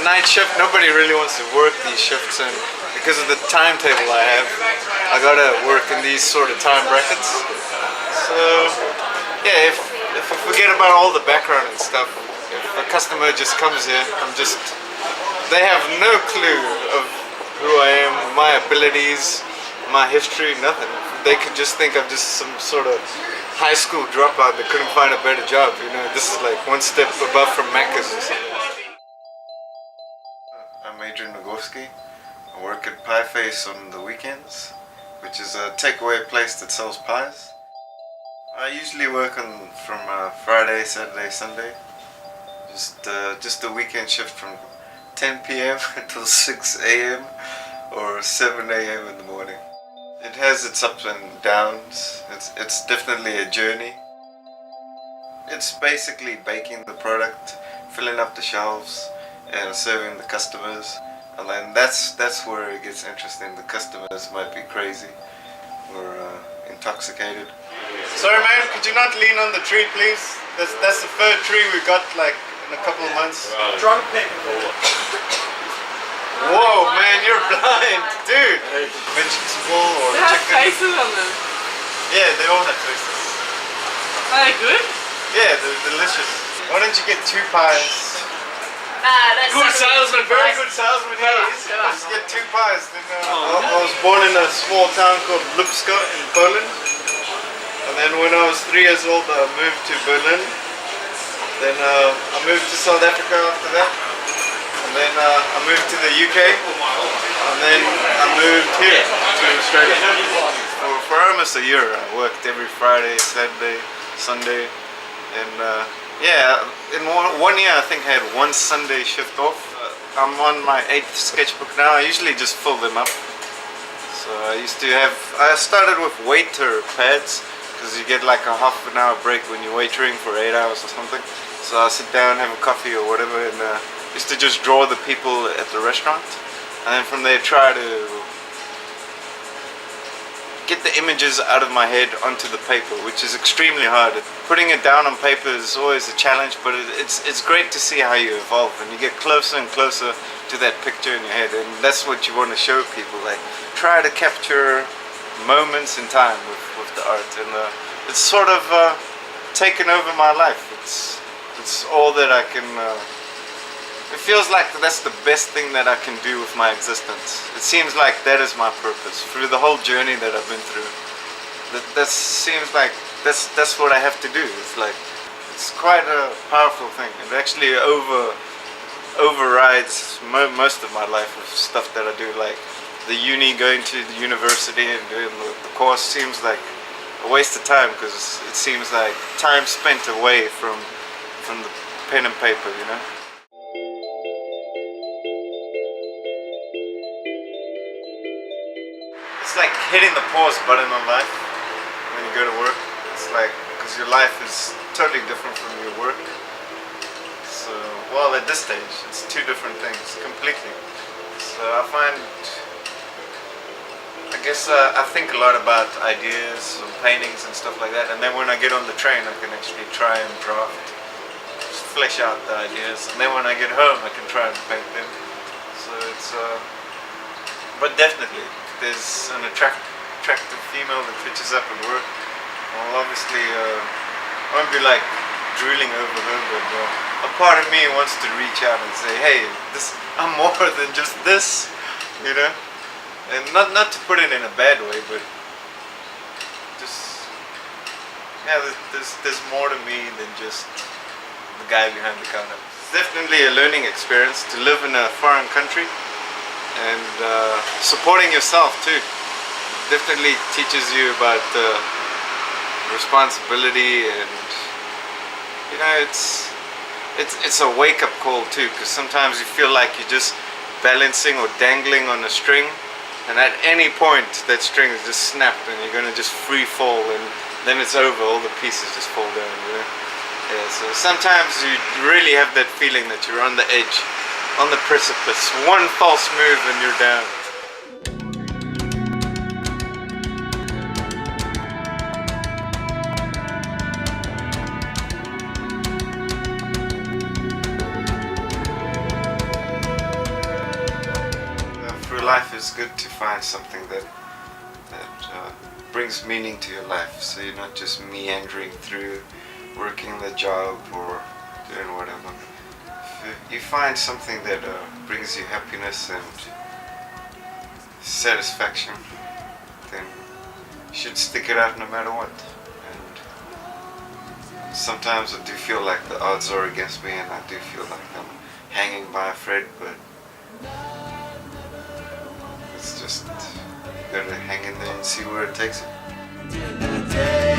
night shift. Nobody really wants to work these shifts, and because of the timetable I have, I gotta work in these sort of time brackets. So yeah, if I forget about all the background and stuff, if a customer just comes here, they have no clue of who I am, my abilities, my history, nothing. They could just think I'm just some sort of high school dropout that couldn't find a better job. You know, this is like one step above from Macca's or something. I'm Adrian Nagorski. I work at Pie Face on the weekends, which is a takeaway place that sells pies. I usually work from Friday, Saturday, Sunday. Just a weekend shift from 10 p.m. until 6 a.m. or 7 a.m. in the morning. It has its ups and downs. It's definitely a journey. It's basically baking the product, filling up the shelves, and serving the customers. And then that's where it gets interesting. The customers might be crazy or intoxicated. Sorry man, could you not lean on the tree please? That's the third tree we got like in a couple of months. Drunk pick. Whoa man, you're blind, dude! Vegetable or They have chicken. faces on them. Yeah, they all have faces. Are they good? Yeah, they're delicious. Why don't you get 2 pies? That's Good salesman, very good salesman. Yeah, Yeah, let's get 2 pies. Then, I was born in a small town called Lipska in Poland. And then when I was 3 years old, I moved to Berlin. Then I moved to South Africa after that. And then I moved to the UK. And then I moved here to Australia. For almost a year, I worked every Friday, Saturday, Sunday. And yeah, in one year I think I had 1 Sunday shift off. I'm on my 8th sketchbook now. I usually just fill them up. So I started with waiter pads, because you get like a half an hour break when you're waitering for 8 hours or something. So I sit down, have a coffee or whatever, and used to just draw the people at the restaurant. And then from there try to get the images out of my head onto the paper, which is extremely hard. Putting it down on paper is always a challenge, but it's great to see how you evolve and you get closer and closer to that picture in your head, and that's what you want to show people. Like, try to capture moments in time with the art, and it's sort of taken over my life. It's all that I can. It feels like that's the best thing that I can do with my existence. It seems like that is my purpose through the whole journey that I've been through. That seems like that's what I have to do. It's quite a powerful thing. It actually overrides most of my life with stuff that I do, like the going to the university and doing the course seems like a waste of time, because it seems like time spent away from the pen and paper, you know. It's like hitting the pause button on life when you go to work. It's like, because your life is totally different from your work. So, well, at this stage, it's 2 different things, completely. So I think a lot about ideas and paintings and stuff like that. And then when I get on the train, I can actually try and draft, just flesh out the ideas. And then when I get home, I can try and paint them. So it's, but definitely, there's an attractive female that pitches up at work. Well, obviously, I won't be like drooling over her, but a part of me wants to reach out and say, hey, I'm more than just this, you know? And not to put it in a bad way, but just, yeah, there's more to me than just the guy behind the counter. It's definitely a learning experience to live in a foreign country. And supporting yourself too definitely teaches you about responsibility, and you know, it's a wake-up call too, because sometimes you feel like you're just balancing or dangling on a string, and at any point that string is just snapped and you're gonna just free fall, and then it's over, all the pieces just fall down, you know. Yeah, so sometimes you really have that feeling that you're on the edge, on the precipice. One false move and you're down. through life it's good to find something that brings meaning to your life, so you're not just meandering through working the job or doing whatever. If you find something that brings you happiness and satisfaction, then you should stick it out no matter what. And sometimes I do feel like the odds are against me, and I do feel like I'm hanging by a thread, but it's just, you gotta hang in there and see where it takes you.